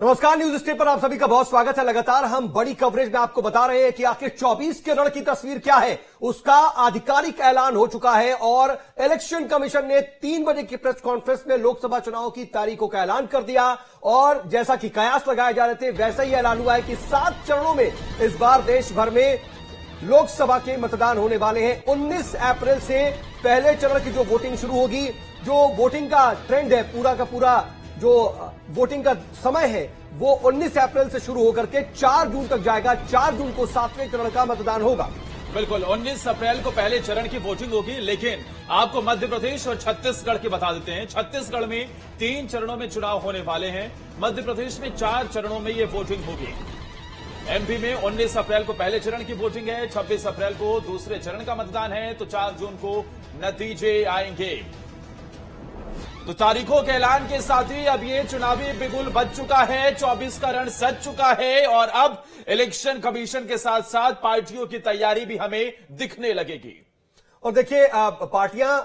नमस्कार, news step पर आप सभी का बहुत स्वागत है। लगातार हम बड़ी कवरेज में आपको बता रहे हैं कि आखिर 24 के रण की तस्वीर क्या है, उसका आधिकारिक ऐलान हो चुका है और इलेक्शन कमीशन ने 3 बजे की प्रेस कॉन्फ्रेंस में लोकसभा चुनाव की तारीखों का ऐलान कर दिया। और जैसा कि कयास लगाए जा रहे थे वैसा ही ऐलान हुआ है कि 7 चरणों में इस बार देश भर में लोकसभा के मतदान होने वाले हैं। 19 अप्रैल से पहले चरण की जो वोटिंग शुरू होगी, जो वोटिंग का ट्रेंड है, पूरा का पूरा जो वोटिंग का समय है वो 19 अप्रैल से शुरू होकर के 4 जून तक जाएगा। 4 जून को 7वें चरण का मतदान होगा। बिल्कुल, 19 अप्रैल को पहले चरण की वोटिंग होगी, लेकिन आपको मध्य प्रदेश और छत्तीसगढ़ की बता देते हैं। छत्तीसगढ़ में 3 चरणों में चुनाव होने वाले हैं, मध्य प्रदेश में 4 चरणों में ये वोटिंग होगी। एमपी में 19 अप्रैल को पहले चरण की वोटिंग है, 26 अप्रैल को दूसरे चरण का मतदान है, तो 4 जून को नतीजे आएंगे। तो तारीखों के ऐलान के साथ ही अब ये चुनावी बिगुल बज चुका है, 24 का रण सज चुका है और अब इलेक्शन कमीशन के साथ साथ पार्टियों की तैयारी भी हमें दिखने लगेगी। और देखिए, पार्टियां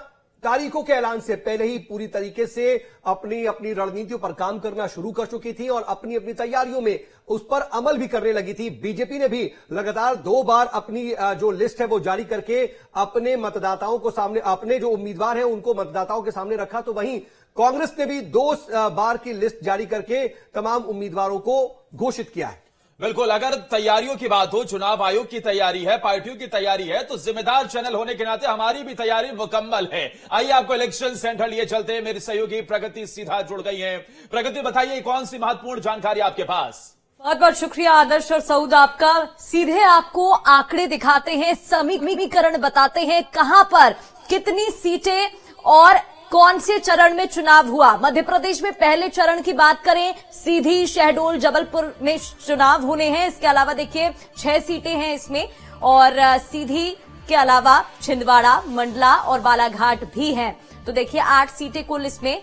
तारीखों के ऐलान से पहले ही पूरी तरीके से अपनी अपनी रणनीतियों पर काम करना शुरू कर चुकी थी और अपनी अपनी तैयारियों में उस पर अमल भी करने लगी थी। बीजेपी ने भी लगातार 2 बार अपनी जो लिस्ट है वो जारी करके अपने मतदाताओं को सामने, अपने जो उम्मीदवार हैं उनको मतदाताओं के सामने रखा। तो वहीं कांग्रेस ने भी 2 बार की लिस्ट जारी करके तमाम उम्मीदवारों को घोषित किया है। बिल्कुल, अगर तैयारियों की बात हो, चुनाव आयोग की तैयारी है, पार्टियों की तैयारी है, तो जिम्मेदार चैनल होने के नाते हमारी भी तैयारी मुकम्मल है। आइए आपको इलेक्शन सेंटर लिए चलते हैं। मेरी सहयोगी प्रगति सीधा जुड़ गई हैं। प्रगति, बताइए कौन सी महत्वपूर्ण जानकारी आपके पास? बहुत बहुत शुक्रिया आदर्श और सऊद आपका। सीधे आपको आंकड़े दिखाते हैं, समीकरण बताते हैं, कहां पर कितनी सीटें और कौन से चरण में चुनाव हुआ। मध्य प्रदेश में पहले चरण की बात करें, सीधी, शहडोल, जबलपुर में चुनाव होने हैं। इसके अलावा देखिए 6 सीटें हैं इसमें और सीधी के अलावा छिंदवाड़ा, मंडला और बालाघाट भी हैं। तो देखिए 8 सीटें कुल इसमें।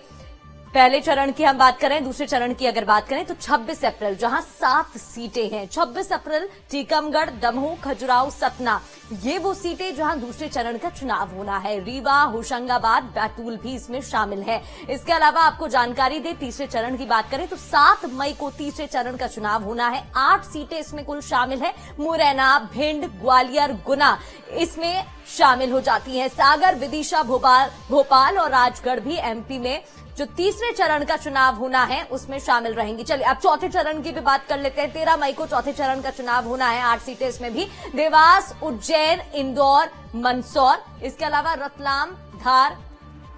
पहले चरण की हम बात करें, दूसरे चरण की अगर बात करें तो 26 अप्रैल जहां 7 सीटें हैं। 26 अप्रैल टीकमगढ़, दमोह, खजुराहो, सतना, ये वो सीटें जहां दूसरे चरण का चुनाव होना है। रीवा, होशंगाबाद, बैतूल भी इसमें शामिल है। इसके अलावा आपको जानकारी दे, तीसरे चरण की बात करें तो 7 मई को तीसरे चरण का चुनाव होना है। 8 सीटें इसमें कुल शामिल है। मुरैना, भिंड, ग्वालियर, गुना इसमें शामिल हो जाती हैं। सागर, विदिशा, भोपाल और राजगढ़ भी एमपी में जो तीसरे चरण का चुनाव होना है उसमें शामिल रहेंगी। चलिए अब चौथे चरण की भी बात कर लेते हैं। 13 मई को चौथे चरण का चुनाव होना है। 8 सीटें इसमें भी। देवास, उज्जैन, इंदौर, मंदसौर, इसके अलावा रतलाम, धार,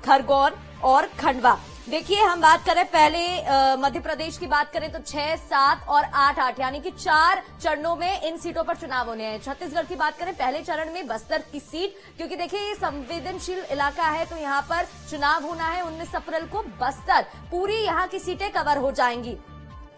खरगोन और खंडवा। देखिए हम बात करें पहले मध्य प्रदेश की बात करें तो 6, 7 और 8 यानी कि 4 चरणों में इन सीटों पर चुनाव होने हैं। छत्तीसगढ़ की बात करें पहले चरण में बस्तर की सीट, क्योंकि देखिए ये संवेदनशील इलाका है तो यहाँ पर चुनाव होना है 19 अप्रैल को। बस्तर पूरी यहाँ की सीटें कवर हो जाएंगी।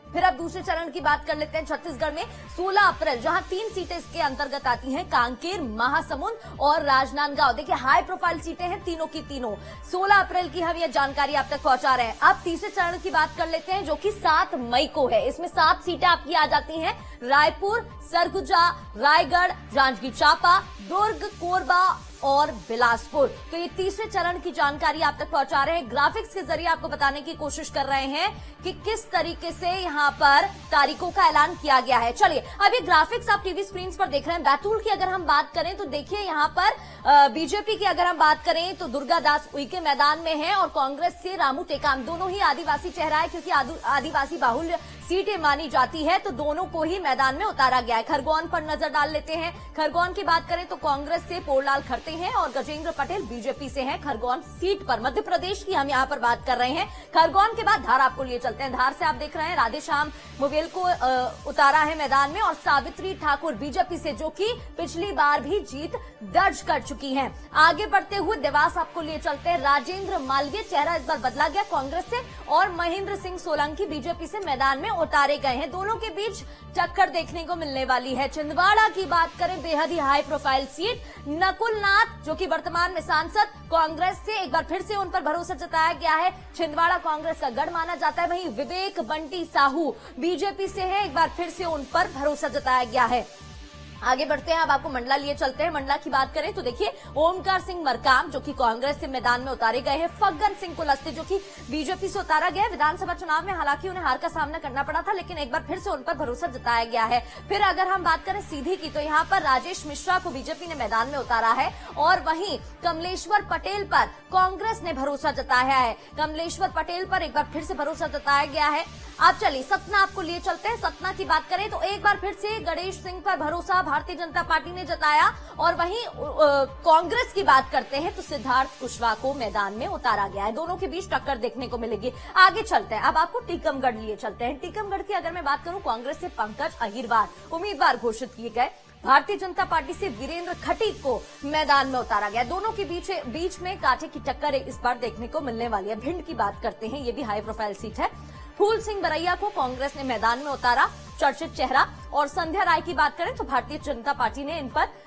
फिर अब दूसरे चरण की बात कर लेते हैं। छत्तीसगढ़ में 16 अप्रैल जहां 3 सीटें इसके अंतर्गत आती हैं, कांकेर, महासमुंद और राजनांदगांव। देखिए हाई प्रोफाइल सीटें हैं तीनों की तीनों। 16 अप्रैल की हम ये जानकारी आप तक पहुंचा रहे हैं। अब तीसरे चरण की बात कर लेते हैं जो कि 7 मई को है। इसमें 7 सीटें आपकी आ जाती हैं। रायपुर, सरगुजा, रायगढ़, जांजगीर चांपा, दुर्ग, कोरबा और बिलासपुर। तो ये तीसरे चरण की जानकारी आप तक पहुंचा रहे हैं। ग्राफिक्स के जरिए आपको बताने की कोशिश कर रहे हैं कि किस तरीके से यहाँ पर तारीखों का ऐलान किया गया है। चलिए अब ये ग्राफिक्स आप टीवी स्क्रीन पर देख रहे हैं। बैतूल की अगर हम बात करें तो देखिए यहाँ पर बीजेपी की अगर हम बात करें तो दुर्गा दास उइके मैदान में है और कांग्रेस से रामू टेकाम। दोनों ही आदिवासी चेहरा है क्योंकि आदिवासी बाहुल्य सीटें मानी जाती है तो दोनों को ही मैदान में उतारा गया है। खरगोन पर नजर डाल लेते हैं। खरगोन की बात करें तो कांग्रेस से पोरलाल खड़ते हैं और गजेंद्र पटेल बीजेपी से हैं खरगोन सीट पर। मध्य प्रदेश की हम यहाँ पर बात कर रहे हैं। खरगोन के बाद धार आपको लिए चलते हैं। धार से आप देख रहे हैं राधेश्याम मुवेल को उतारा है मैदान में और सावित्री ठाकुर बीजेपी से, जो कि पिछली बार भी जीत दर्ज कर चुकी हैं। आगे बढ़ते हुए देवास आपको लिए चलते हैं। राजेंद्र मालवीय, चेहरा इस बार बदला गया कांग्रेस से, और महेंद्र सिंह सोलंकी बीजेपी से मैदान में उतारे गए हैं। दोनों के बीच टक्कर देखने को मिलने वाली है। छिंदवाड़ा की बात करें, बेहद ही high profile seat. Nakul Nath जो कि वर्तमान में सांसद कांग्रेस से, एक बार फिर से उन पर भरोसा जताया गया है। छिंदवाड़ा कांग्रेस का गढ़ माना जाता है। वहीं विवेक बंटी साहू बीजेपी से है, एक बार फिर से उन पर भरोसा जताया गया है। आगे बढ़ते हैं, अब आपको मंडला लिए चलते हैं। मंडला की बात करें तो देखिए, ओमकार सिंह मरकाम जो कि कांग्रेस से मैदान में उतारे गए हैं, फग्गन सिंह कुलस्ते जो कि बीजेपी से उतारा गया है। विधानसभा चुनाव में हालांकि उन्हें हार का सामना करना पड़ा था, लेकिन एक बार फिर से उन पर भरोसा जताया गया है। फिर अगर हम बात करें सीधी की, तो यहाँ पर राजेश मिश्रा को बीजेपी ने मैदान में उतारा है, और वहीं कमलेश्वर पटेल पर कांग्रेस ने भरोसा जताया है। कमलेश्वर पटेल पर एक बार फिर से भरोसा जताया गया है। अब चलिए सतना आपको लिए चलते हैं। सतना की बात करें तो एक बार फिर से गणेश सिंह पर भरोसा भारतीय जनता पार्टी ने जताया, और वहीं कांग्रेस की बात करते हैं तो सिद्धार्थ कुशवाहा को मैदान में उतारा गया है। दोनों के बीच टक्कर देखने को मिलेगी। आगे चलते हैं, अब आपको टीकमगढ़ लिए चलते हैं। टीकमगढ़ की अगर मैं बात करूं, कांग्रेस से पंकज अहिरवार उम्मीदवार घोषित किए गए। भारतीय जनता पार्टी से वीरेंद्र खटीक को मैदान में उतारा गया। दोनों के बीच में कांटे की टक्कर इस बार देखने को मिलने वाली है। भिंड की बात करते हैं, ये भी हाई प्रोफाइल सीट है। फूल सिंह बरैया को कांग्रेस ने मैदान में उतारा, चर्चित चेहरा। और संध्या राय की बात करें तो भारतीय जनता पार्टी ने इन पर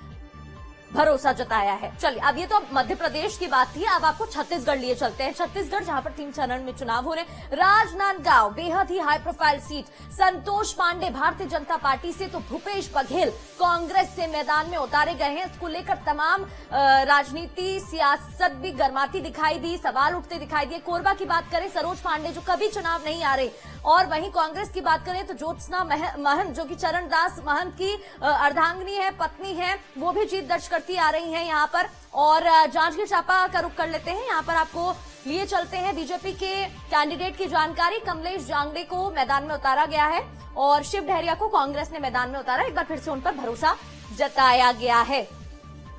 भरोसा जताया है। चलिए, अब ये तो मध्य प्रदेश की बात थी, अब आपको छत्तीसगढ़ लिए चलते हैं। छत्तीसगढ़ जहां पर 3 चरण में चुनाव हो रहे हैं। राजनांदगांव बेहद ही high profile seat, Santosh Pandey Bharatiya Janata party से तो भूपेश बघेल कांग्रेस से मैदान में उतारे गए हैं। इसको लेकर तमाम राजनीति सियासत भी गर्माती दिखाई दी, सवाल उठते दिखाई दिए। कोरबा की बात करें, सरोज पांडे जो कभी चुनाव नहीं आ रहे, और वहीं कांग्रेस की बात करें तो ज्योत्सना महंत जो कि चरणदास महंत की अर्धांगिनी है, पत्नी है, वो भी जीत दर्ज करती आ रही हैं यहाँ पर। और जांजगीर चांपा का रुख कर लेते हैं, यहाँ पर आपको लिए चलते हैं बीजेपी के कैंडिडेट की जानकारी। कमलेश जांगड़े को मैदान में उतारा गया है, और शिव डहरिया को कांग्रेस ने मैदान में उतारा। एक बार फिर से उन पर भरोसा जताया गया है।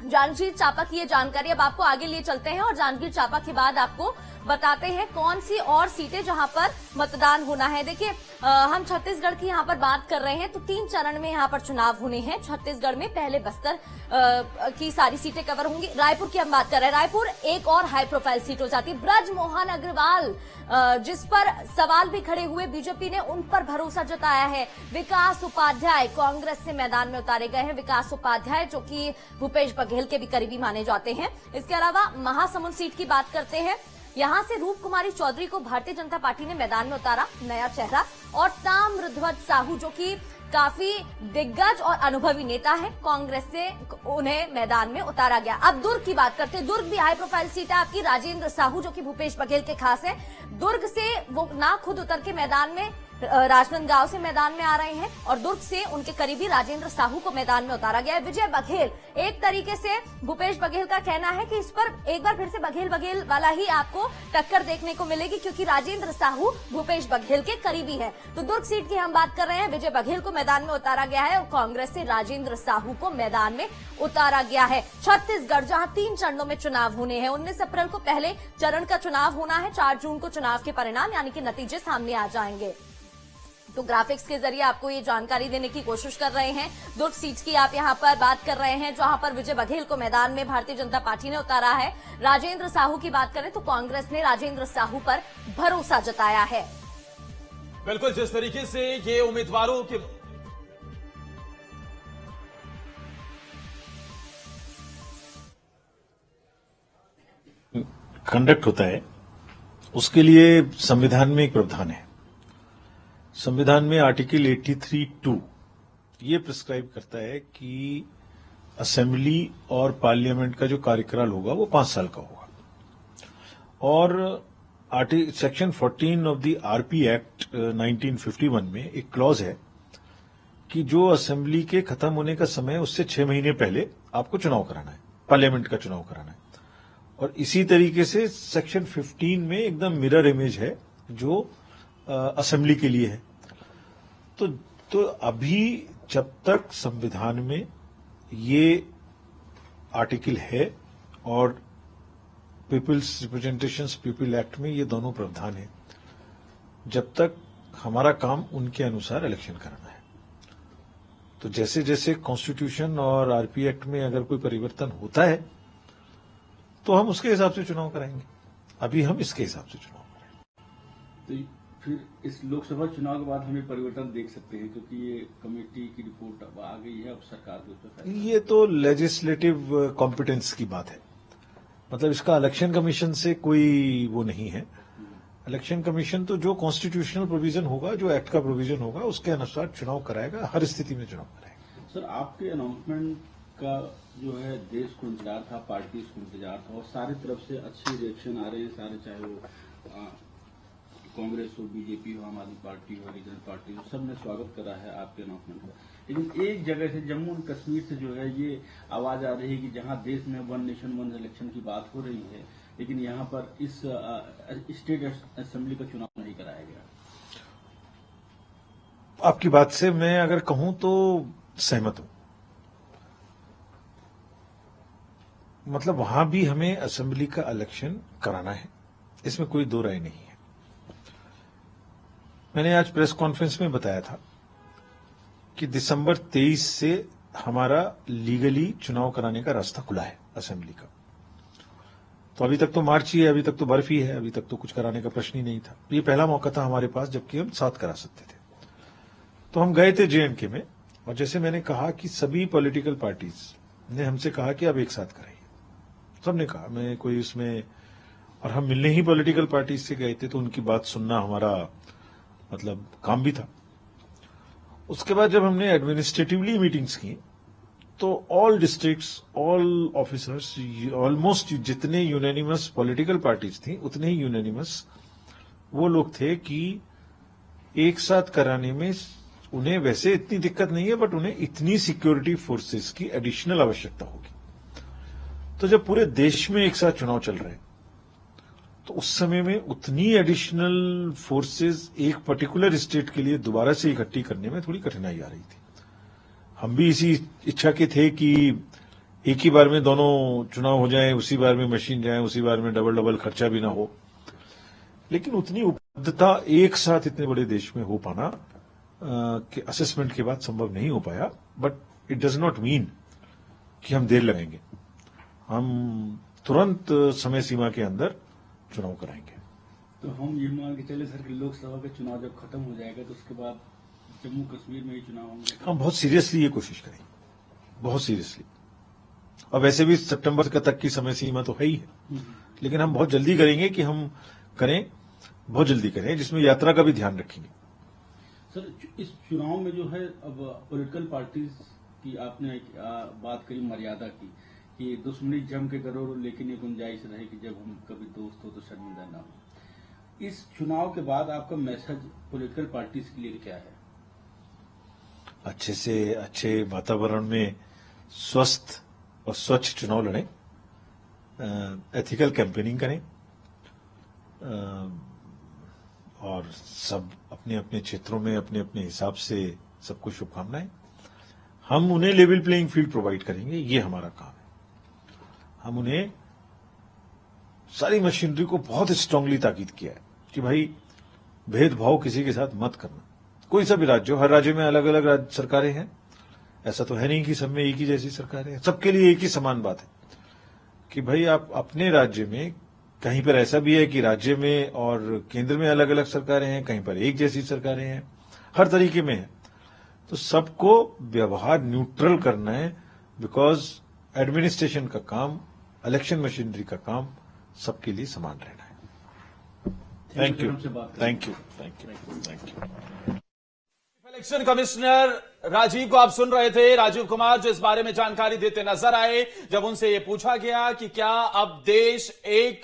जांजगीर चांपा की ये जानकारी अब आपको आगे लिए चलते हैं, और जांजगीर चांपा के बाद आपको बताते हैं कौन सी और सीटें जहां पर मतदान होना है। देखिए, हम छत्तीसगढ़ की यहां पर बात कर रहे हैं तो 3 चरण में यहां पर चुनाव होने हैं छत्तीसगढ़ में। पहले बस्तर की सारी सीटें कवर होंगी। रायपुर की हम बात कर रहे हैं, रायपुर एक और हाई प्रोफाइल सीट हो जाती है। ब्रजमोहन अग्रवाल जिस पर सवाल भी खड़े हुए, बीजेपी ने उन पर भरोसा जताया है। विकास उपाध्याय कांग्रेस से मैदान में उतारे गए हैं। विकास उपाध्याय जो कि भूपेश बघेल के भी करीबी माने जाते हैं। इसके अलावा महासमुंद सीट की बात करते हैं, यहां से रूप कुमारी चौधरी को भारतीय जनता पार्टी ने मैदान में उतारा, नया चेहरा। और ताम्रध्वज साहू जो कि काफी दिग्गज और अनुभवी नेता है, कांग्रेस से उन्हें मैदान में उतारा गया। अब दुर्ग की बात करते हैं, दुर्ग भी हाई प्रोफाइल सीट है आपकी। राजेंद्र साहू जो कि भूपेश बघेल के खास हैं, दुर्ग से वो ना खुद उतर के मैदान में राजनांदगांव से मैदान में आ रहे हैं, और दुर्ग से उनके करीबी राजेंद्र साहू को मैदान में उतारा गया है। विजय बघेल, एक तरीके से भूपेश बघेल का कहना है कि इस पर एक बार फिर से बघेल वाला ही आपको टक्कर देखने को मिलेगी, क्योंकि राजेंद्र साहू भूपेश बघेल के करीबी है। तो दुर्ग सीट की हम बात कर रहे हैं, विजय बघेल को मैदान में उतारा गया है, और कांग्रेस से राजेंद्र साहू को मैदान में उतारा गया है। छत्तीसगढ़ जहां 3 चरणों में चुनाव होने हैं। 19 अप्रैल को पहले चरण का चुनाव होना है, 4 जून को चुनाव के परिणाम यानी कि नतीजे सामने आ जाएंगे। तो ग्राफिक्स के जरिए आपको ये जानकारी देने की कोशिश कर रहे हैं। दुर्ग सीट की आप यहां पर बात कर रहे हैं, जहां पर विजय बघेल को मैदान में भारतीय जनता पार्टी ने उतारा है। राजेंद्र साहू की बात करें तो कांग्रेस ने राजेंद्र साहू पर भरोसा जताया है। बिल्कुल, जिस तरीके से ये उम्मीदवारों के कंडक्ट होता है, उसके लिए संविधान में एक प्रावधान है। संविधान में आर्टिकल 83(2) ये प्रिस्क्राइब करता है कि असेंबली और पार्लियामेंट का जो कार्यकाल होगा वो 5 साल का होगा। और section 14 of the RP act 1951 में एक क्लॉज है कि जो असेंबली के खत्म होने का समय उससे 6 महीने पहले आपको चुनाव कराना है, पार्लियामेंट का चुनाव कराना है। और इसी तरीके से सेक्शन 15 में एकदम मिरर इमेज है जो असेंबली के लिए है। तो अभी जब तक संविधान में ये आर्टिकल है और पीपल्स रिप्रेजेंटेशंस पीपल एक्ट में ये दोनों प्रावधान है, जब तक हमारा काम उनके अनुसार इलेक्शन कराना है। तो जैसे जैसे कॉन्स्टिट्यूशन और आरपी एक्ट में अगर कोई परिवर्तन होता है तो हम उसके हिसाब से चुनाव कराएंगे। अभी हम इसके हिसाब से चुनाव कराएंगे। तो फिर इस लोकसभा चुनाव के बाद हमें परिवर्तन देख सकते हैं, क्योंकि ये कमेटी की रिपोर्ट अब आ गई है, अब सरकार को ये तो लेजिस्लेटिव कॉम्पिटेंस की बात है, मतलब इसका इलेक्शन कमीशन से कोई वो नहीं है। इलेक्शन कमीशन तो जो कॉन्स्टिट्यूशनल प्रोविजन होगा, जो एक्ट का प्रोविजन होगा, उसके अनुसार चुनाव कराएगा, हर स्थिति में चुनाव कराएगा। सर, आपके अनाउंसमेंट का जो है देश को इंतजार था, पार्टी को इंतजार था, और सारी तरफ से अच्छे रिएक्शन आ रहे हैं सारे, चाहे वो कांग्रेस हो, बीजेपी हो, आम आदमी पार्टी हो, रीजनल पार्टी हो, सबने स्वागत करा है आपके अनाउंसमेंट का। लेकिन एक जगह से, जम्मू एंड कश्मीर से जो है ये आवाज आ रही है कि जहां देश में 1 नेशन 1 इलेक्शन की बात हो रही है, लेकिन यहां पर इस स्टेट असेंबली का चुनाव नहीं कराया गया। आपकी बात से मैं अगर कहूं तो सहमत हूं। मतलब वहां भी हमें असेंबली का इलेक्शन कराना है, इसमें कोई दो राय नहीं है। मैंने आज प्रेस कॉन्फ्रेंस में बताया था कि दिसंबर 23 से हमारा लीगली चुनाव कराने का रास्ता खुला है असेंबली का। तो अभी तक तो मार्च ही है, अभी तक तो बर्फ ही है, अभी तक तो कुछ कराने का प्रश्न ही नहीं था। ये पहला मौका था हमारे पास जबकि हम 7 करा सकते थे। तो हम गए थे JNK में, और जैसे मैंने कहा कि सभी पॉलिटिकल पार्टीज ने हमसे कहा कि आप एक साथ कराइए। सबने कहा, मैं कोई उसमें, और हम मिलने ही पॉलिटिकल पार्टीज से गए थे, तो उनकी बात सुनना हमारा मतलब काम भी था। उसके बाद जब हमने एडमिनिस्ट्रेटिवली मीटिंग्स की तो all districts, all officers, almost जितने यूनानिमस पॉलिटिकल पार्टीज थी उतने ही यूनानिमस वो लोग थे कि एक साथ कराने में उन्हें वैसे इतनी दिक्कत नहीं है, बट उन्हें इतनी सिक्योरिटी फोर्सेस की एडिशनल आवश्यकता होगी। तो जब पूरे देश में एक साथ चुनाव चल रहे हैं तो उस समय में उतनी एडिशनल फोर्सेस एक पर्टिकुलर स्टेट के लिए दोबारा से इकट्ठी करने में थोड़ी कठिनाई आ रही थी। हम भी इसी इच्छा के थे कि एक ही बार में दोनों चुनाव हो जाएं, उसी बार में मशीन जाए, उसी बार में डबल डबल खर्चा भी ना हो। लेकिन उतनी उपलब्धता एक साथ इतने बड़े देश में हो पाना कि असेसमेंट के बाद संभव नहीं हो पाया। But it does not mean कि हम देर लगाएंगे, हम तुरंत समय सीमा के अंदर चुनाव कराएंगे। तो हम ये मान के चले सर कि लोकसभा का चुनाव जब खत्म हो जाएगा तो उसके बाद जम्मू कश्मीर में ही चुनाव होंगे? हम बहुत सीरियसली ये कोशिश करेंगे, बहुत सीरियसली। और वैसे भी सितंबर तक की समय सीमा तो है ही है, लेकिन हम बहुत जल्दी करेंगे कि हम करें, बहुत जल्दी करें, जिसमें यात्रा का भी ध्यान रखेंगे। सर, इस चुनाव में जो है अब पॉलिटिकल पार्टीज की आपने बात करी, मर्यादा की, कि दुश्मनी जम के करो, लेकिन ये गुंजाइश रहे कि जब हम कभी दोस्त हो तो शर्मिंदा ना हो। इस चुनाव के बाद आपका मैसेज पॉलिटिकल पार्टीज के लिए क्या है? अच्छे से अच्छे वातावरण में स्वस्थ और स्वच्छ चुनाव लड़ें, एथिकल कैंपेनिंग करें, और सब अपने अपने क्षेत्रों में अपने अपने हिसाब से सबको शुभकामनाएं। हम उन्हें लेवल प्लेइंग फील्ड प्रोवाइड करेंगे, ये हमारा काम है। हम उन्हें सारी मशीनरी को बहुत स्ट्रांगली ताकीद किया है कि भाई भेदभाव किसी के साथ मत करना। कोई सा भी राज्य हो, हर राज्य में अलग अलग सरकारें हैं, ऐसा तो है नहीं कि सब में एक ही जैसी सरकारें हैं। सबके लिए एक ही समान बात है कि भाई आप अपने राज्य में, कहीं पर ऐसा भी है कि राज्य में और केंद्र में अलग अलग सरकारें हैं, कहीं पर एक जैसी सरकारें हैं, हर तरीके में है। तो सबको व्यवहार न्यूट्रल करना है, बिकॉज एडमिनिस्ट्रेशन का काम, इलेक्शन मशीनरी का काम सबके लिए समान रहना है। Thank you, thank you, thank you, thank you. Election commissioner Rajiv को आप सुन रहे थे। राजीव कुमार जो इस बारे में जानकारी देते नजर आए जब उनसे ये पूछा गया कि क्या अब देश एक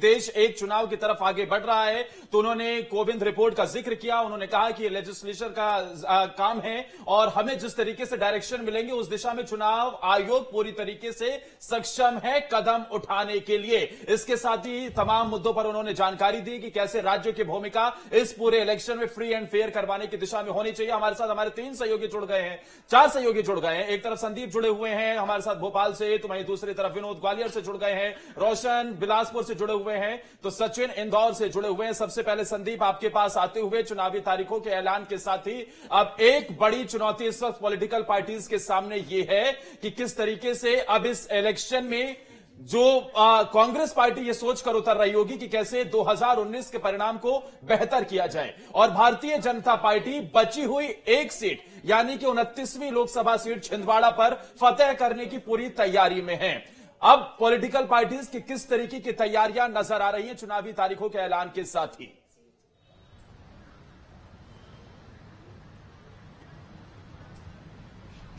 देश एक चुनाव की तरफ आगे बढ़ रहा है, तो उन्होंने कोविंद रिपोर्ट का जिक्र किया। उन्होंने कहा कि ये लेजिस्लेचर का काम है और हमें जिस तरीके से डायरेक्शन मिलेंगे उस दिशा में चुनाव आयोग पूरी तरीके से सक्षम है कदम उठाने के लिए। इसके साथ ही तमाम मुद्दों पर उन्होंने जानकारी दी कि कैसे राज्यों की भूमिका इस पूरे इलेक्शन में फ्री एंड फेयर करवाने की दिशा में होनी चाहिए। हमारे साथ हमारे 3 सहयोगी जुड़ गए हैं, 4 सहयोगी जुड़ गए हैं। एक तरफ संदीप जुड़े हुए हैं हमारे साथ भोपाल से, तो वहीं दूसरी तरफ विनोद ग्वालियर से जुड़ गए हैं, रोशन बिलासपुर से जुड़े हुए हैं, तो सचिन इंदौर से जुड़े हुए हैं। सबसे पहले संदीप आपके पास आते हुए, चुनावी तारीखों के ऐलान के साथ ही अब एक बड़ी चुनौती इस वक्त पॉलिटिकल पार्टीज के सामने यह है कि किस तरीके से अब इस इलेक्शन में जो कांग्रेस पार्टी ये सोचकर उतर रही होगी कि कैसे 2019 के परिणाम को बेहतर किया जाए, और भारतीय जनता पार्टी बची हुई एक सीट यानी कि 29वीं लोकसभा सीट छिंदवाड़ा पर फतेह करने की पूरी तैयारी में है। अब पॉलिटिकल पार्टीज की किस तरीके की तैयारियां नजर आ रही हैं चुनावी तारीखों के ऐलान के साथ ही?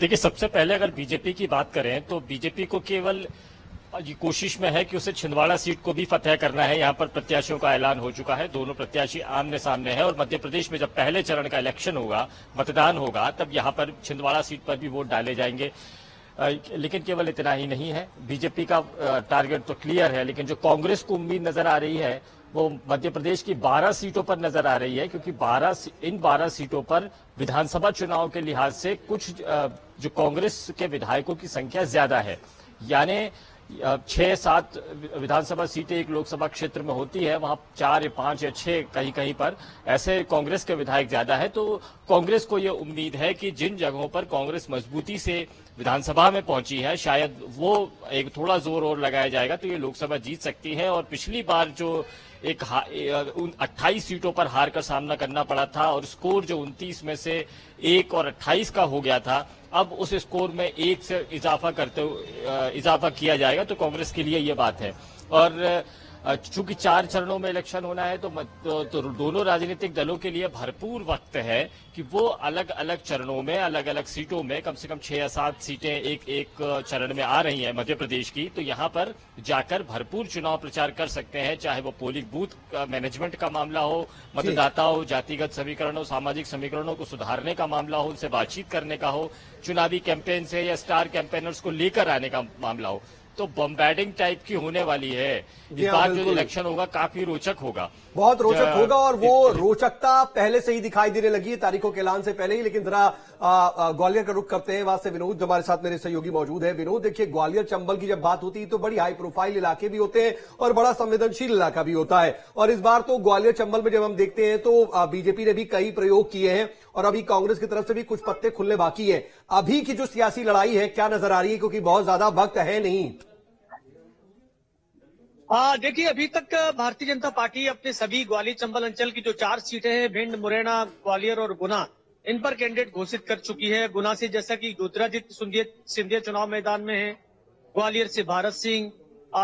देखिए, सबसे पहले अगर बीजेपी की बात करें तो बीजेपी को केवल ये कोशिश में है कि उसे छिंदवाड़ा सीट को भी फतेह करना है। यहाँ पर प्रत्याशियों का ऐलान हो चुका है, दोनों प्रत्याशी आमने सामने हैं और मध्य प्रदेश में जब पहले चरण का इलेक्शन होगा, मतदान होगा, तब यहाँ पर छिंदवाड़ा सीट पर भी वोट डाले जाएंगे। लेकिन केवल इतना ही नहीं है, बीजेपी का टारगेट तो क्लियर है, लेकिन जो कांग्रेस को उम्मीद नजर आ रही है वो मध्य प्रदेश की 12 सीटों पर नजर आ रही है, क्योंकि इन 12 सीटों पर विधानसभा चुनाव के लिहाज से कुछ जो कांग्रेस के विधायकों की संख्या ज्यादा है, यानी 6-7 विधानसभा सीटें एक लोकसभा क्षेत्र में होती है, वहां 4 या 5 या 6 कहीं कहीं पर ऐसे कांग्रेस के विधायक ज्यादा है। तो कांग्रेस को ये उम्मीद है कि जिन जगहों पर कांग्रेस मजबूती से विधानसभा में पहुंची है, शायद वो एक थोड़ा जोर और लगाया जाएगा तो ये लोकसभा जीत सकती है। और पिछली बार जो 28 सीटों पर हार का सामना करना पड़ा था और स्कोर जो 29 में से 1 और 28 का हो गया था, अब उस स्कोर में 1 से इजाफा किया जाएगा, तो कांग्रेस के लिए ये बात है। और चूंकि 4 चरणों में इलेक्शन होना है तो दोनों राजनीतिक दलों के लिए भरपूर वक्त है कि वो अलग अलग चरणों में, अलग अलग सीटों में, कम से कम 6 या 7 सीटें एक चरण में आ रही हैं मध्य प्रदेश की, तो यहाँ पर जाकर भरपूर चुनाव प्रचार कर सकते हैं, चाहे वो पोलिंग बूथ मैनेजमेंट का मामला हो, मतदाताओं, जातिगत समीकरणों, सामाजिक समीकरणों को सुधारने का मामला हो, उनसे बातचीत करने का हो, चुनावी कैंपेन से या स्टार कैंपेनर्स को लेकर आने का मामला हो, तो बम्बैडिंग टाइप की होने वाली है। इस बार जो इलेक्शन होगा काफी रोचक होगा, बहुत रोचक होगा। और वो रोचकता पहले से ही दिखाई देने लगी है तारीखों के ऐलान से पहले ही। लेकिन जरा ग्वालियर का रुख करते हैं, वहां से विनोद हमारे साथ मेरे सहयोगी मौजूद है। विनोद, देखिए, ग्वालियर चंबल की जब बात होती है तो बड़ी हाई प्रोफाइल इलाके भी होते हैं और बड़ा संवेदनशील इलाका भी होता है। और इस बार तो ग्वालियर चंबल में जब हम देखते हैं तो बीजेपी ने भी कई प्रयोग किए हैं और अभी कांग्रेस की तरफ से भी कुछ पत्ते खुलने बाकी है। अभी की जो सियासी लड़ाई है क्या नजर आ रही है, क्योंकि बहुत ज्यादा वक्त है नहीं? देखिए, अभी तक भारतीय जनता पार्टी अपने सभी ग्वालियर चंबल अंचल की जो 4 सीटें हैं, भिंड, मुरैना, ग्वालियर और गुना, इन पर कैंडिडेट घोषित कर चुकी है। गुना से जैसा कि ज्योतिरादित्य सिंधिया चुनाव मैदान में है, ग्वालियर से भारत सिंह,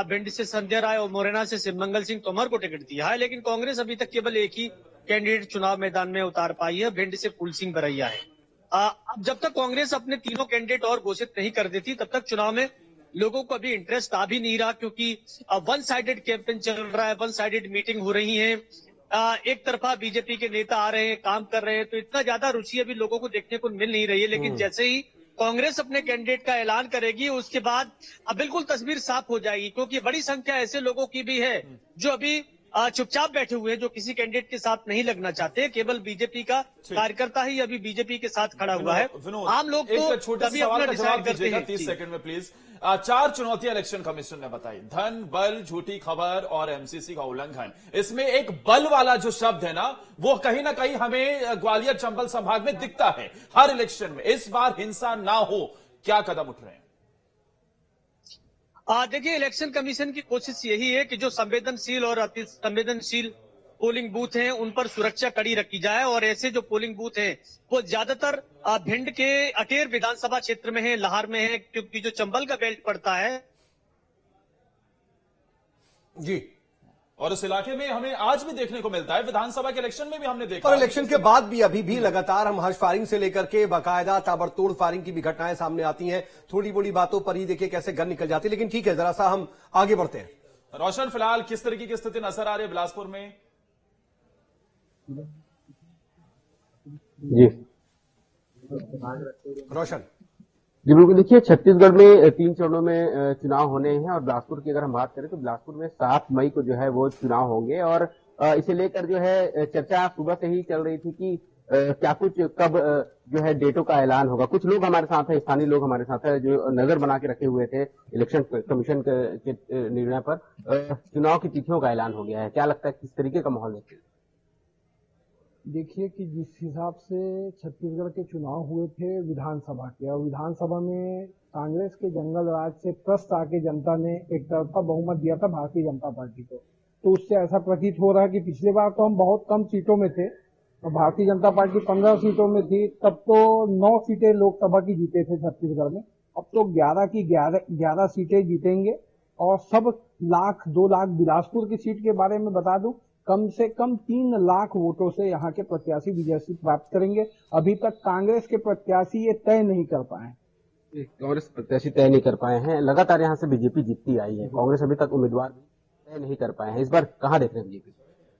भिंड से संजय राय और मुरैना से शिवमंगल सिंह तोमर को टिकट दिया है। लेकिन कांग्रेस अभी तक केवल एक ही कैंडिडेट चुनाव मैदान में उतार पाई है, भिंड से फूल सिंह बरैया है। अब जब तक कांग्रेस अपने तीनों कैंडिडेट और घोषित नहीं कर देती, तब तक चुनाव में लोगों को अभी इंटरेस्ट आ भी नहीं रहा, क्योंकि वन साइडेड कैंपेन चल रहा है, वन साइडेड मीटिंग हो रही है, एक तरफा बीजेपी के नेता आ रहे हैं, काम कर रहे हैं, तो इतना ज्यादा रुचि अभी लोगों को देखने को मिल नहीं रही है। लेकिन जैसे ही कांग्रेस अपने कैंडिडेट का ऐलान करेगी, उसके बाद बिल्कुल तस्वीर साफ हो जाएगी, क्योंकि बड़ी संख्या ऐसे लोगों की भी है जो अभी चुपचाप बैठे हुए हैं, जो किसी कैंडिडेट के साथ नहीं लगना चाहते। केवल बीजेपी का कार्यकर्ता ही अभी बीजेपी के साथ खड़ा हुआ है। आम लोग तो तभी अपना डिसाइड करते हैं। 30 सेकंड में प्लीज। 4 चुनौतियां इलेक्शन कमीशन ने बताई, धन, बल, झूठी खबर और एमसीसी का उल्लंघन। इसमें एक बल वाला जो शब्द है ना, वो कहीं ना कहीं हमें ग्वालियर चंबल संभाग में दिखता है हर इलेक्शन में। इस बार हिंसा ना हो, क्या कदम उठ रहे हैं? देखिए, इलेक्शन कमीशन की कोशिश यही है कि जो संवेदनशील और अति संवेदनशील पोलिंग बूथ हैं, उन पर सुरक्षा कड़ी रखी जाए। और ऐसे जो पोलिंग बूथ हैं वो ज्यादातर भिंड के अटेर विधानसभा क्षेत्र में है, लाहौर में है, क्योंकि जो चंबल का बेल्ट पड़ता है जी, और इस इलाके में हमें आज भी देखने को मिलता है, विधानसभा के इलेक्शन में भी हमने देखा, और इलेक्शन के बाद भी अभी भी लगातार हम हर्ष फायरिंग से लेकर के बाकायदा ताबड़तोड़ फायरिंग की भी घटनाएं सामने आती हैं। थोड़ी बड़ी बातों पर ही देखिए कैसे गन निकल जाती है। लेकिन ठीक है, जरा सा हम आगे बढ़ते हैं। रोशन, फिलहाल किस तरीके की स्थिति नजर आ रही है बिलासपुर में? जी रोशन जी, बिल्कुल। देखिए, छत्तीसगढ़ में 3 चरणों में चुनाव होने हैं और बिलासपुर की अगर हम बात करें तो बिलासपुर में 7 मई को जो है वो चुनाव होंगे। और इसे लेकर जो है चर्चा सुबह से ही चल रही थी कि क्या कुछ कब जो है डेटों का ऐलान होगा। कुछ लोग हमारे साथ है, स्थानीय लोग हमारे साथ है, जो नजर बना के रखे हुए थे इलेक्शन कमीशन के निर्णय पर। चुनाव की तिथियों का ऐलान हो गया है, क्या लगता है किस तरीके का माहौल है? देखिए कि जिस हिसाब से छत्तीसगढ़ के चुनाव हुए थे विधानसभा के, और विधानसभा में कांग्रेस के जंगल राज से त्रस्त आके जनता ने एक तरफा बहुमत दिया था भारतीय जनता पार्टी को, तो उससे ऐसा प्रतीत हो रहा है कि पिछली बार तो हम बहुत कम सीटों में थे और भारतीय जनता पार्टी 15 सीटों में थी, तब तो 9 सीटें लोकसभा की जीते थे छत्तीसगढ़ में। अब तो 11 की 11 सीटें जीतेंगे। और सब 2 लाख बिलासपुर की सीट के बारे में बता दूं, कम से कम 3 लाख वोटों से यहाँ के प्रत्याशी विजय प्राप्त करेंगे। अभी तक कांग्रेस के प्रत्याशी ये तय नहीं कर पाए कांग्रेस प्रत्याशी तय नहीं कर पाए हैं। लगातार यहाँ से बीजेपी जीतती आई है, कांग्रेस अभी तक उम्मीदवार तय नहीं कर पाए हैं। इस बार कहाँ देख रहे हैं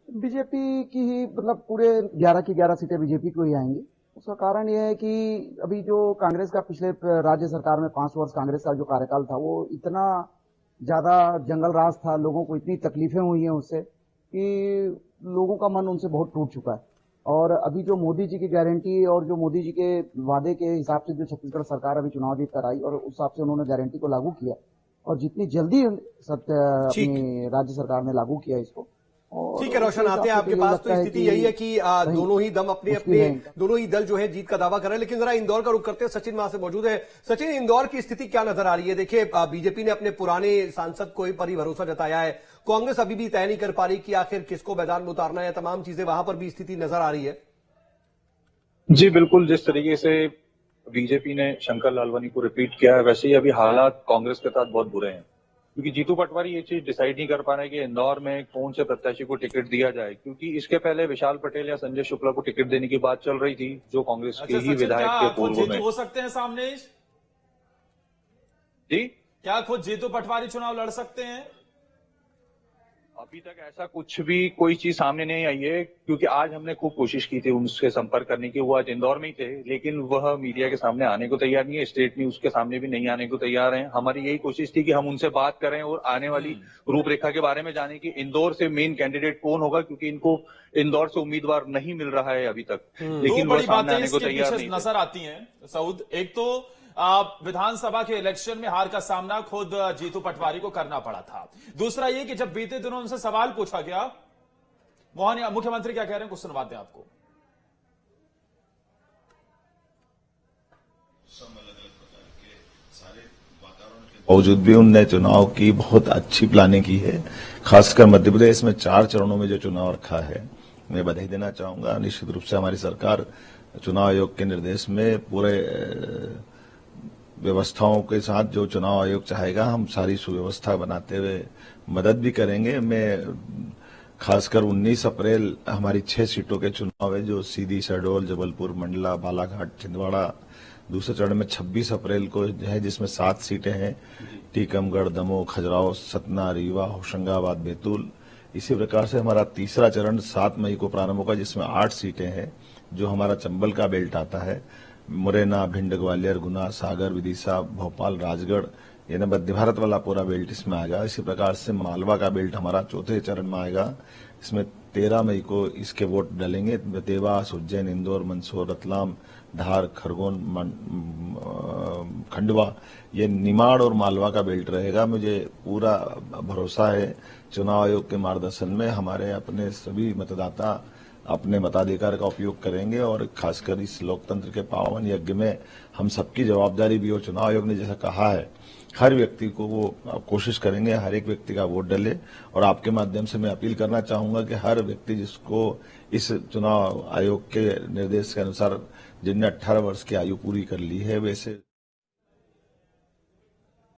बीजेपी की ही मतलब पूरे 11 की 11 सीटें बीजेपी को ही आएंगी। उसका कारण यह है कि अभी जो कांग्रेस का पिछले राज्य सरकार में 5 वर्ष कांग्रेस का जो कार्यकाल था वो इतना ज्यादा जंगल राज था, लोगों को इतनी तकलीफें हुई हैं उससे कि लोगों का मन उनसे बहुत टूट चुका है। और अभी जो मोदी जी की गारंटी और जो मोदी जी के वादे के हिसाब से जो छत्तीसगढ़ सरकार अभी चुनाव जीत कर आई और उस हिसाब से उन्होंने गारंटी को लागू किया और जितनी जल्दी अपनी राज्य सरकार ने लागू किया इसको। ठीक है रोशन, आते हैं आपके पास। तो स्थिति यही है कि दोनों ही दम अपने दोनों ही दल जो है जीत का दावा कर रहे हैं। लेकिन जरा इंदौर का रुख करते हैं, सचिन वहां से मौजूद है। सचिन, इंदौर की स्थिति क्या नजर आ रही है? देखिए, बीजेपी ने अपने पुराने सांसद को पर ही भरोसा जताया है, कांग्रेस अभी भी तय नहीं कर पा रही कि आखिर किसको मैदान में उतारना है। तमाम चीजें वहां पर भी स्थिति नजर आ रही है। जी बिल्कुल, जिस तरीके से बीजेपी ने शंकर लालवानी को रिपीट किया है, वैसे ही अभी हालात कांग्रेस के साथ बहुत बुरे हैं, क्योंकि जीतू पटवारी ये चीज डिसाइड नहीं कर पा रहे हैं कि इंदौर में कौन से प्रत्याशी को टिकट दिया जाए, क्योंकि इसके पहले विशाल पटेल या संजय शुक्ला को टिकट देने की बात चल रही थी, जो कांग्रेस के ही विधायक के पूर्व में हो सकते हैं सामने। जी, क्या खुद जीतू पटवारी चुनाव लड़ सकते हैं? अभी तक ऐसा कुछ भी कोई चीज सामने नहीं आई है, क्योंकि आज हमने खूब कोशिश की थी उनसे संपर्क करने की। वो आज इंदौर में ही थे, लेकिन वह मीडिया के सामने आने को तैयार नहीं है, स्टेट न्यूज के सामने भी नहीं आने को तैयार हैं। हमारी यही कोशिश थी कि हम उनसे बात करें और आने वाली रूपरेखा के बारे में जाने कि इंदौर से मेन कैंडिडेट कौन होगा, क्योंकि इनको इंदौर से उम्मीदवार नहीं मिल रहा है अभी तक। लेकिन वह सामने आने को तैयार नहीं नजर आती है सऊद। एक तो विधानसभा के इलेक्शन में हार का सामना खुद जीतू पटवारी को करना पड़ा था। दूसरा ये कि जब बीते दिनों उनसे सवाल पूछा गया, मोहन मुख्यमंत्री क्या कह रहे हैं, कुछ सुनवाते हैं आपको। बावजूद भी उनने चुनाव की बहुत अच्छी प्लानिंग की है। खासकर मध्य प्रदेश में 4 चरणों में जो चुनाव रखा है, मैं बधाई देना चाहूंगा। निश्चित रूप से हमारी सरकार चुनाव आयोग के निर्देश में पूरे व्यवस्थाओं के साथ जो चुनाव आयोग चाहेगा, हम सारी सुव्यवस्था बनाते हुए मदद भी करेंगे। मैं खासकर 19 अप्रैल हमारी 6 सीटों के चुनाव है, जो सीधी, शहडोल, जबलपुर, मंडला, बालाघाट, छिंदवाड़ा। दूसरे चरण में 26 अप्रैल को है, जिसमें 7 सीटें हैं, टीकमगढ़, दमोह, खजुराहो, सतना, रीवा, होशंगाबाद, बैतूल। इसी प्रकार से हमारा तीसरा चरण 7 मई को प्रारंभ होगा, जिसमें 8 सीटें हैं, जो हमारा चंबल का बेल्ट आता है। मुरैना, भिंड, ग्वालियर, गुना, सागर, विदिशा, भोपाल, राजगढ़, ये मध्य भारत वाला पूरा बेल्ट इसमें आएगा। इसी प्रकार से मालवा का बेल्ट हमारा चौथे चरण में आएगा। इसमें 13 मई को इसके वोट डलेंगे। देवास, उज्जैन, इंदौर, मंदसौर, रतलाम, धार, खरगोन, खंडवा, ये निमाड़ और मालवा का बेल्ट रहेगा। मुझे पूरा भरोसा है चुनाव आयोग के मार्गदर्शन में हमारे अपने सभी मतदाता अपने मताधिकार का उपयोग करेंगे और खासकर इस लोकतंत्र के पावन यज्ञ में हम सबकी जवाबदारी भी हो। चुनाव आयोग ने जैसा कहा है, हर व्यक्ति को वो कोशिश करेंगे हर एक व्यक्ति का वोट डले। और आपके माध्यम से मैं अपील करना चाहूंगा कि हर व्यक्ति जिसको इस चुनाव आयोग के निर्देश के अनुसार, जिनने 18 वर्ष की आयु पूरी कर ली है, वैसे